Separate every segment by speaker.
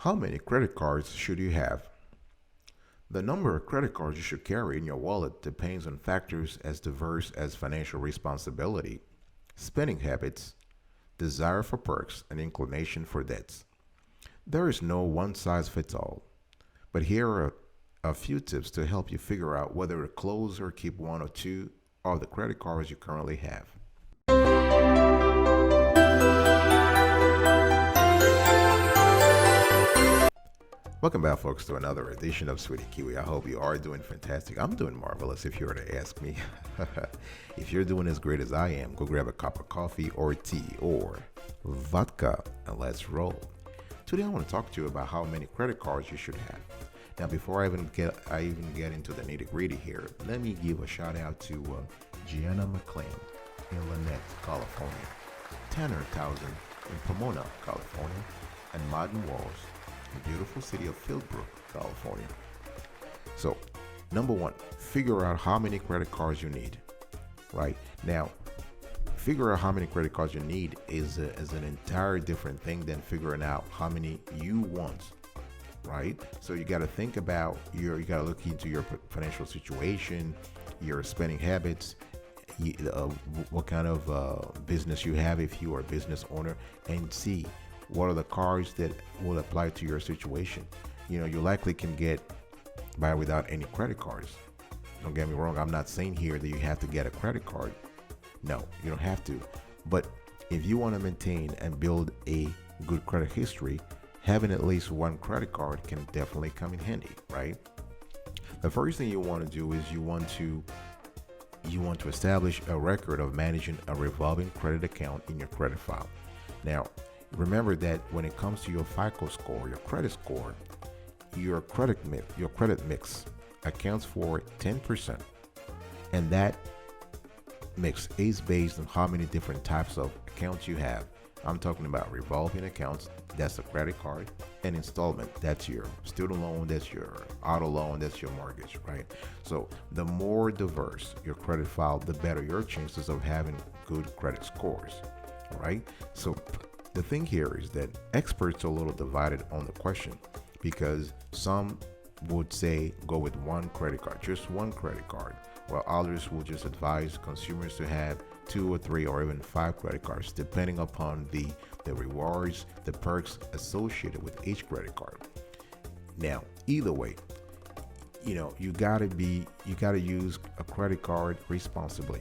Speaker 1: How many credit cards should you have? The number of credit cards you should carry in your wallet depends on factors as diverse as financial responsibility, spending habits, desire for perks, and inclination for debts. There is no one size fits all, but here are a few tips to help you figure out whether to close or keep one or two of the credit cards you currently have. Welcome back, folks, to another edition of Sweetie Kiwi. I hope you are doing fantastic. I'm doing marvelous if you were to ask me. If you're doing as great as I am, go grab a cup of coffee or tea or vodka and let's roll. Today, I want to talk to you about how many credit cards you should have. Now, before I even get into the nitty gritty here, let me give a shout out to Gianna McLean in Lynette, California, Tanner Townsend in Pomona, California, and Martin Walls, the beautiful city of Philbrook, California. So, number one, figure out how many credit cards you need. Right now, figure out how many credit cards you need is an entire different thing than figuring out how many you want. Right? So you got to think about you got to look into your financial situation, your spending habits, what kind of business you have if you are a business owner, and see what are the cards that will apply to your situation. You likely can get by without any credit cards. Don't get me wrong, I'm not saying here that you have to get a credit card. No, you don't have to. But if you want to maintain and build a good credit history, having at least one credit card can definitely come in handy, right? The first thing you want to do is you want to establish a record of managing a revolving credit account in your credit file. Now, remember that when it comes to your FICO score, your credit score, your credit mix accounts for 10%, and that mix is based on how many different types of accounts you have. I'm talking about revolving accounts, that's a credit card, and installment, that's your student loan, that's your auto loan, that's your mortgage, right? So the more diverse your credit file, the better your chances of having good credit scores, right? So the thing here is that experts are a little divided on the question, because some would say go with one credit card, just one credit card, while others will just advise consumers to have 2 or 3 or even 5 credit cards, depending upon the rewards, the perks associated with each credit card. Now, either way, you gotta use a credit card responsibly.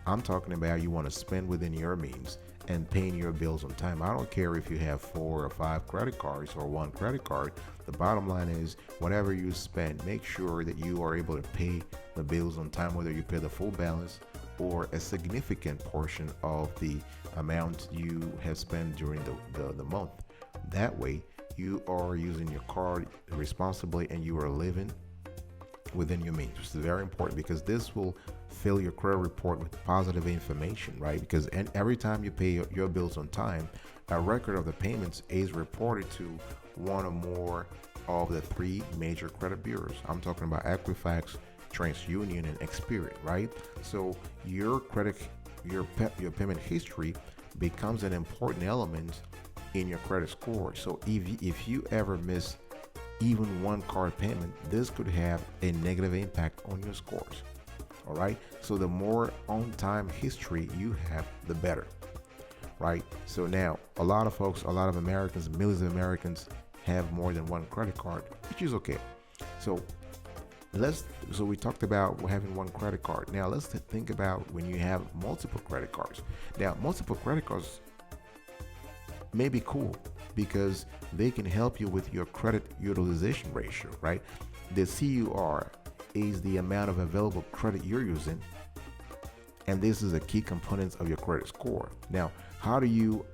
Speaker 1: I'm talking about you want to spend within your means and paying your bills on time. I don't care if you have 4 or 5 credit cards or one credit card. The bottom line is whatever you spend, make sure that you are able to pay the bills on time, whether you pay the full balance or a significant portion of the amount you have spent during the month. That way, you are using your card responsibly and you are living within your means, which is very important because this will fill your credit report with positive information, right? Because every time you pay your bills on time, a record of the payments is reported to one or more of the 3 major credit bureaus. I'm talking about Equifax, TransUnion, and Experian, right? So your payment history becomes an important element in your credit score. So if you ever miss even one card payment, this could have a negative impact on your scores. All right. So the more on-time history you have, the better. Right. So now a lot of Americans, millions of Americans have more than one credit card, which is okay. So we talked about having one credit card. Now let's think about when you have multiple credit cards. Now, multiple credit cards may be cool because they can help you with your credit utilization ratio, right? The CUR is the amount of available credit you're using, and this is a key component of your credit score. Now, how do you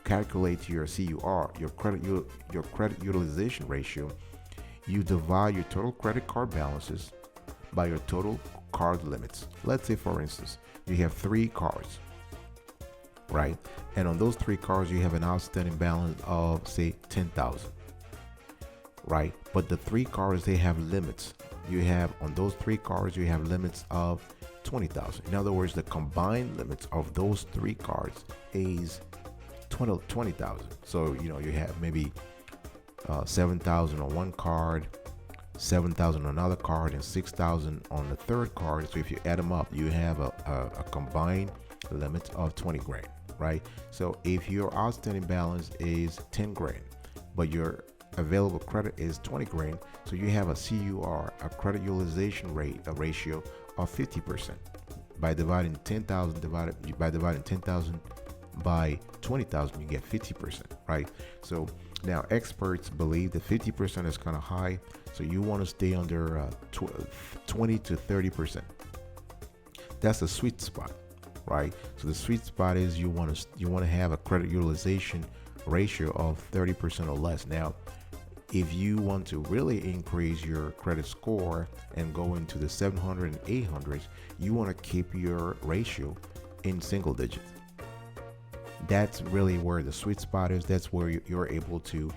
Speaker 1: calculate your CUR, your credit utilization ratio? You divide your total credit card balances by your total card limits. Let's say, for instance, you have 3 cards, right? And on those 3 cards, you have an outstanding balance of, say, 10,000, right? But the 3 cards, they have limits. On those 3 cards, you have limits of 20,000. In other words, the combined limits of those 3 cards is 20,000. So, you have maybe 7,000 on one card, 7,000 on another card, and 6,000 on the third card. So if you add them up, you have a combined limit of 20 grand, right? So if your outstanding balance is 10 grand, but your available credit is 20 grand, so you have a CUR, a credit utilization rate, a ratio of 50%. By dividing 10,000 by 20,000, you get 50%, right? So now experts believe that 50% is kind of high, so you want to stay under 20 to 30%. That's the sweet spot, right? So the sweet spot is you want to have a credit utilization ratio of 30% or less. Now, if you want to really increase your credit score and go into the 700 and 800s, you want to keep your ratio in single digits. That's really where the sweet spot is. That's where you're able to,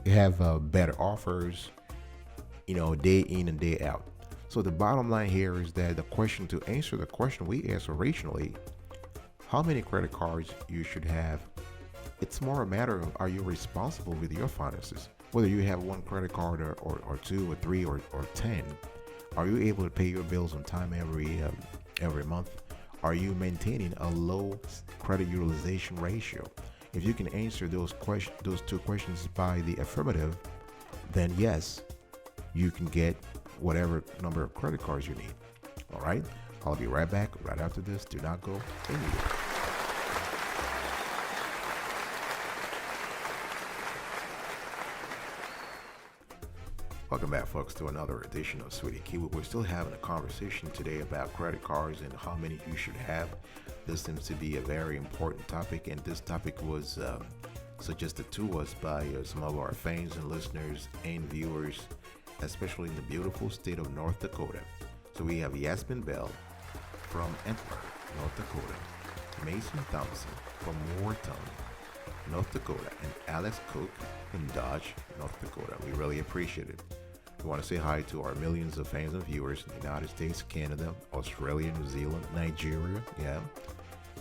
Speaker 1: have better offers, day in and day out. So the bottom line here is that to answer the question we asked originally, how many credit cards you should have, it's more a matter of, are you responsible with your finances? Whether you have one credit card or two or three or 10, are you able to pay your bills on time every month? Are you maintaining a low credit utilization ratio? If you can answer those two questions by the affirmative, then yes, you can get whatever number of credit cards you need. All right, I'll be right back right after this. Do not go anywhere. Welcome back, folks, to another edition of Sweetie Kiwi. We're still having a conversation today about credit cards and how many you should have. This seems to be a very important topic, and this topic was suggested to us by some of our fans and listeners and viewers, especially in the beautiful state of North Dakota. So we have Yasmin Bell from Antwerp, North Dakota, Mason Thompson from Morton, North Dakota, and Alex Cook from Dodge, North Dakota. We really appreciate it. We want to say hi to our millions of fans and viewers in the United States, Canada, Australia, New Zealand, Nigeria,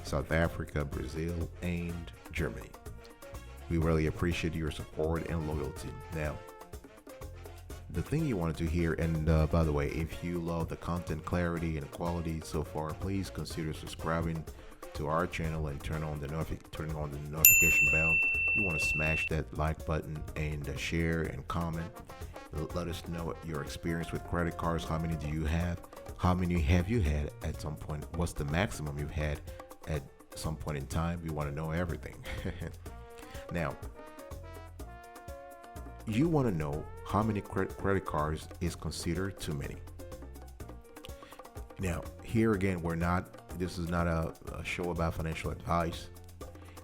Speaker 1: South Africa, Brazil, and Germany. We really appreciate your support and loyalty. Now, the thing you wanted to hear, and by the way, if you love the content clarity and quality so far, please consider subscribing to our channel and turn on the notification bell. You want to smash that like button and share and comment. Let us know your experience with credit cards. How many do you have? How many have you had at some point? What's the maximum you've had at some point in time? We want to know everything. Now, you want to know how many credit cards is considered too many. Now, here again, this is not a show about financial advice.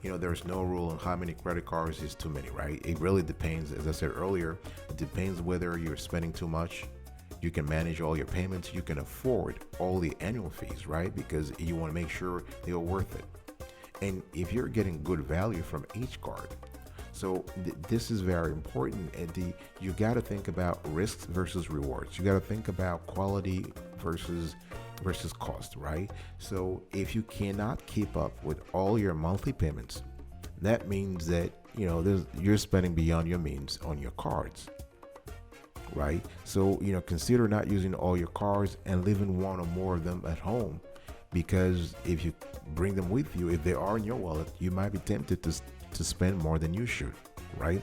Speaker 1: There's no rule on how many credit cards is too many, right? It really depends. As I said earlier, it depends whether you're spending too much, you can manage all your payments, you can afford all the annual fees, right? Because you want to make sure they're worth it. And if you're getting good value from each card, so this is very important. And you got to think about risks versus rewards. You got to think about quality versus cost, right? So if you cannot keep up with all your monthly payments, that means that you're spending beyond your means on your cards, right? So consider not using all your cards and leaving one or more of them at home, because if you bring them with you, if they are in your wallet, you might be tempted to spend more than you should, right?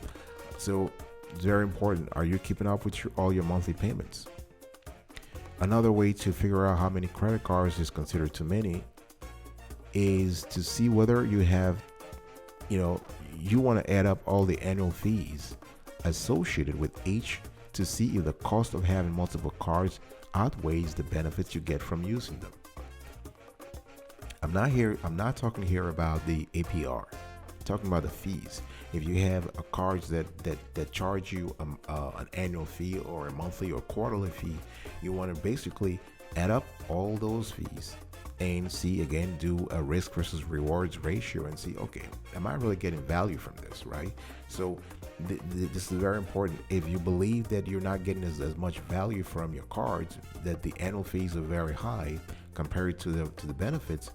Speaker 1: So it's very important. Are you keeping up with all your monthly payments? Another way to figure out how many credit cards is considered too many is to see whether you have, you want to add up all the annual fees associated with each to see if the cost of having multiple cards outweighs the benefits you get from using them. I'm not talking here about the APR. I'm talking about the fees. If you have a cards that charge you an annual fee or a monthly or quarterly fee, you want to basically add up all those fees and do a risk versus rewards ratio and see, okay, am I really getting value from this, right? So this is very important. If you believe that you're not getting as much value from your cards, that the annual fees are very high compared to the benefits,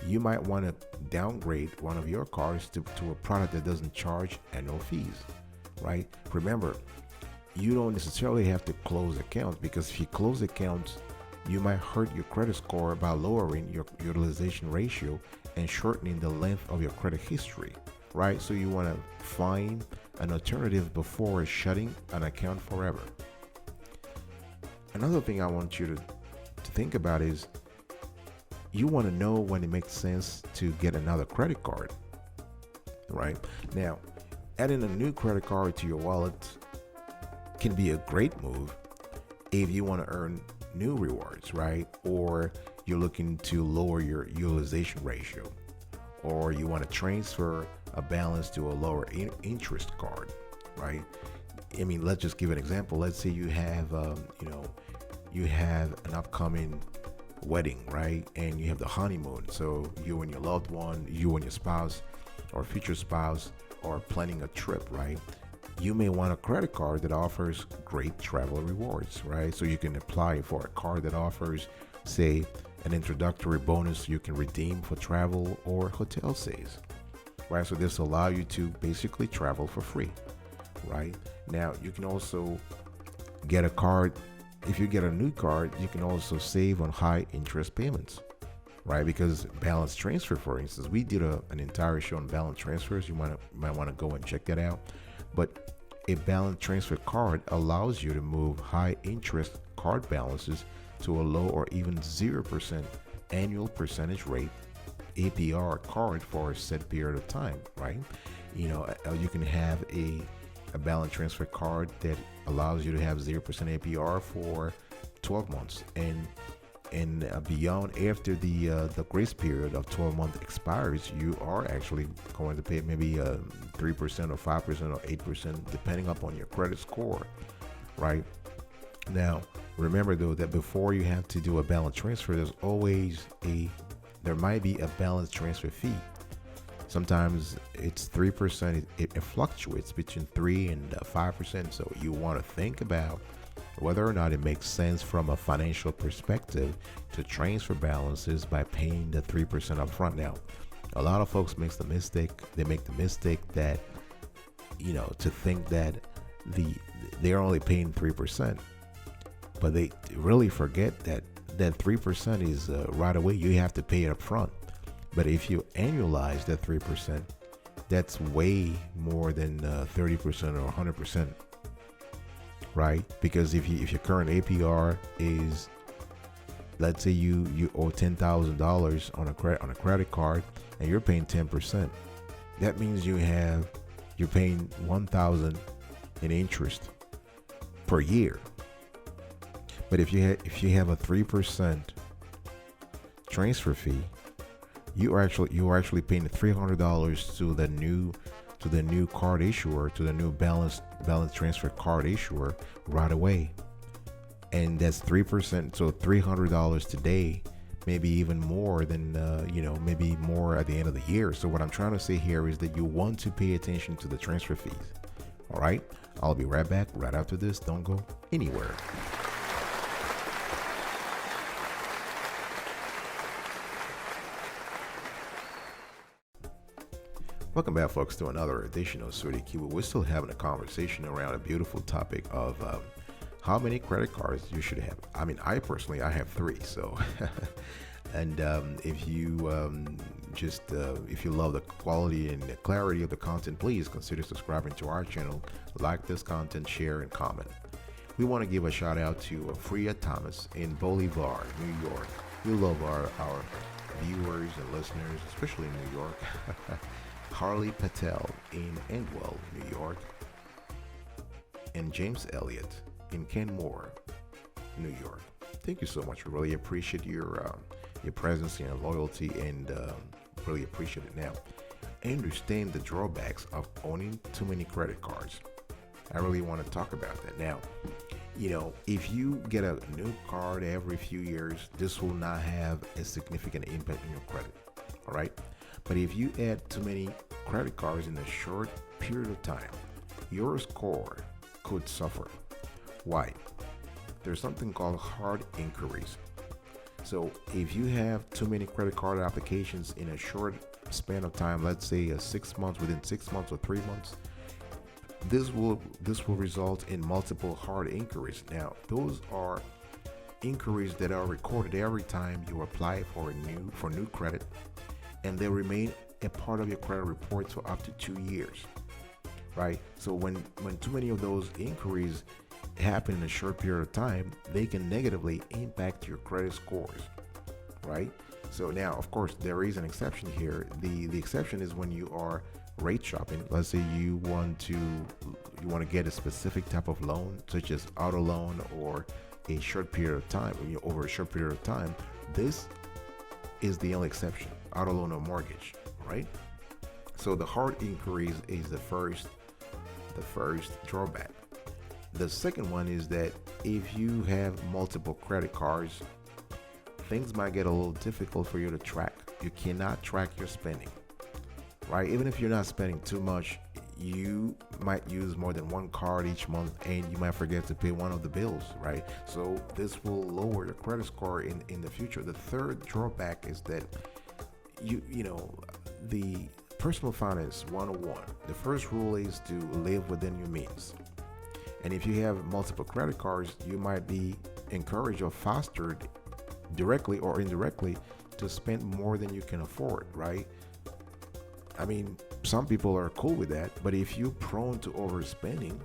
Speaker 1: You might want to downgrade one of your cards to a product that doesn't charge annual fees, right? Remember, you don't necessarily have to close accounts, because if you close accounts, you might hurt your credit score by lowering your utilization ratio and shortening the length of your credit history, right? So you want to find an alternative before shutting an account forever. Another thing I want you to think about is you want to know when it makes sense to get another credit card, right? Now, adding a new credit card to your wallet can be a great move if you want to earn new rewards, right? Or you're looking to lower your utilization ratio, or you want to transfer a balance to a lower interest card, right? I mean, let's just give an example. Let's say you have, you have an upcoming wedding, right? And you have the honeymoon. So you and your loved one, you and your spouse or future spouse are planning a trip, right? You may want a credit card that offers great travel rewards, right? So you can apply for a card that offers, say, an introductory bonus you can redeem for travel or hotel stays, right? So this allows you to basically travel for free, right? Now, you can also get a card. If you get a new card, you can also save on high interest payments, right? Because balance transfer, for instance, we did an entire show on balance transfers. You might want to go and check that out. But a balance transfer card allows you to move high interest card balances to a low or even 0% annual percentage rate APR card for a set period of time, right? You can have a balance transfer card that allows you to have 0% APR for 12 months and beyond. After the grace period of 12 months expires, you are actually going to pay maybe 3% or 5% or 8%, depending upon your credit score, right? Now, remember though that before you have to do a balance transfer, there might be a balance transfer fee. Sometimes it's 3%. It fluctuates between 3 and 5%. So you want to think about whether or not it makes sense from a financial perspective to transfer balances by paying the 3% upfront. Now, a lot of folks make the mistake that, to think that they're only paying 3%, but they really forget that 3% is right away. You have to pay it upfront. But if you annualize that 3%, that's way more than 30% or 100%. Right? Because if your current APR is, let's say you owe $10,000 on a credit card and you're paying 10%, that means you're paying $1,000 in interest per year. But if you have a 3% transfer fee, you are actually paying $300 to the new card issuer, to the new balance transfer card issuer right away. And that's 3%. So $300 today, maybe even more than, maybe more at the end of the year. So what I'm trying to say here is that you want to pay attention to the transfer fees. All right. I'll be right back right after this. Don't go anywhere. Welcome back, folks, to another edition of Sweetie Kiwi. We're still having a conversation around a beautiful topic of how many credit cards you should have. I mean, I have 3. So, and if you if you love the quality and the clarity of the content, please consider subscribing to our channel, like this content, share, and comment. We want to give a shout out to Freya Thomas in Bolivar, New York. We love our viewers and listeners, especially in New York. Harley Patel in Endwell, New York, and James Elliott in Kenmore, New York. Thank you so much. We really appreciate your presence and loyalty, and really appreciate it. Now, understand the drawbacks of owning too many credit cards. I really want to talk about that. Now, if you get a new card every few years, this will not have a significant impact on your credit. All right. But if you add too many credit cards in a short period of time, your score could suffer. Why? There's something called hard inquiries. So if you have too many credit card applications in a short span of time, let's say 6 months, within 6 months or 3 months, this will result in multiple hard inquiries. Now, those are inquiries that are recorded every time you apply for new credit, and they remain a part of your credit report for up to 2 years, right? So when too many of those inquiries happen in a short period of time, they can negatively impact your credit scores, right? So now, of course, there is an exception here. The exception is when you are rate shopping. Let's say you want to get a specific type of loan, such as auto loan, or a short period of time, over a short period of time. This is the only exception: auto loan or mortgage, right? So the hard inquiries is the first drawback. The second one is that if you have multiple credit cards, things might get a little difficult for you to track. You cannot track your spending, right? Even if you're not spending too much, you might use more than one card each month, and you might forget to pay one of the bills, right? So this will lower your credit score in the future. The third drawback is that the personal finance 101, the first rule is to live within your means. And if you have multiple credit cards, you might be encouraged or fostered, directly or indirectly, to spend more than you can afford, right? I mean, some people are cool with that, but if you're prone to overspending,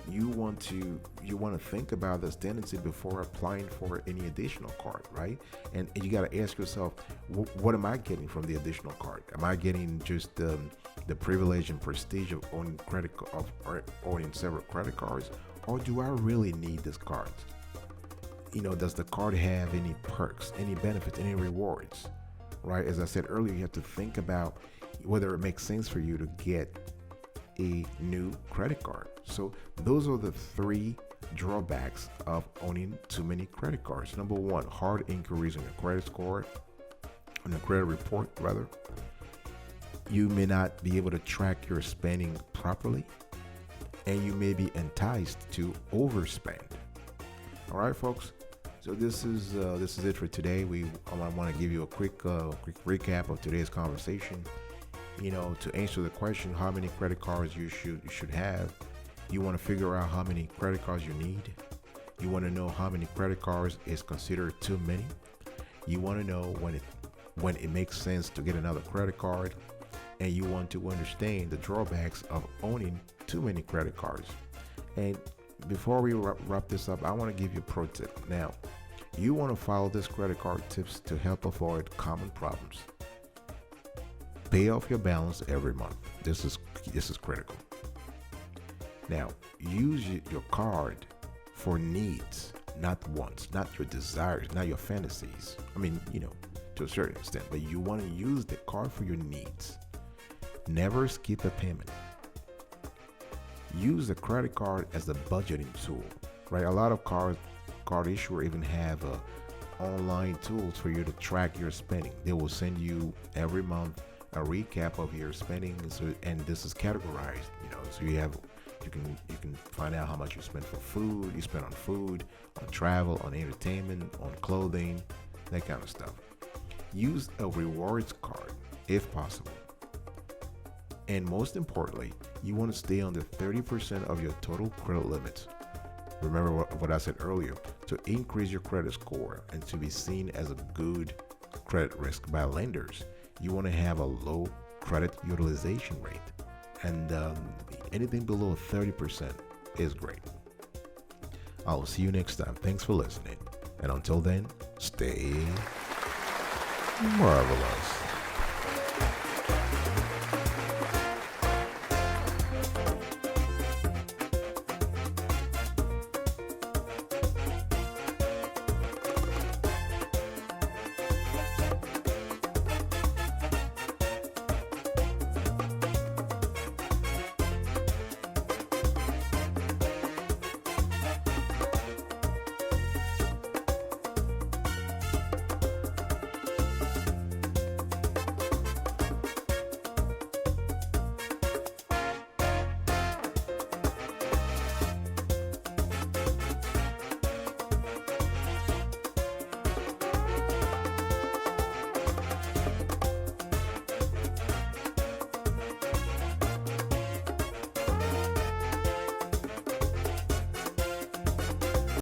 Speaker 1: you want to think about this tendency before applying for any additional card, right? And you got to ask yourself, what am I getting from the additional card? Am I getting just the privilege and prestige of owning owning several credit cards, or do I really need this card? Does the card have any perks, any benefits, any rewards, right? As I said earlier, you have to think about whether it makes sense for you to get a new credit card. So those are the three drawbacks of owning too many credit cards. Number one, hard inquiries on your credit score, on your credit report rather. You may not be able to track your spending properly, and you may be enticed to overspend. All right, folks. So this is it for today. I want to give you a quick recap of today's conversation. To answer the question, how many credit cards you should have, you want to figure out how many credit cards you need. You want to know how many credit cards is considered too many. You want to know when it makes sense to get another credit card, and you want to understand the drawbacks of owning too many credit cards. And before we wrap this up, I want to give you a pro tip. Now, you want to follow this credit card tips to help avoid common problems. Pay off your balance every month. This is critical. Now, use your card for needs, not wants, not your desires, not your fantasies. I mean, to a certain extent, but you want to use the card for your needs. Never skip a payment. Use the credit card as a budgeting tool, right? A lot of card issuers even have online tools for you to track your spending. They will send you every month a recap of your spending, and this is categorized. So you can find out how much you spend for food, you spend on food, on travel, on entertainment, on clothing, that kind of stuff. Use a rewards card if possible. And most importantly, you want to stay under 30% of your total credit limits. Remember what I said earlier, to increase your credit score and to be seen as a good credit risk by lenders, you want to have a low credit utilization rate. And anything below 30% is great. I'll see you next time. Thanks for listening. And until then, stay marvelous.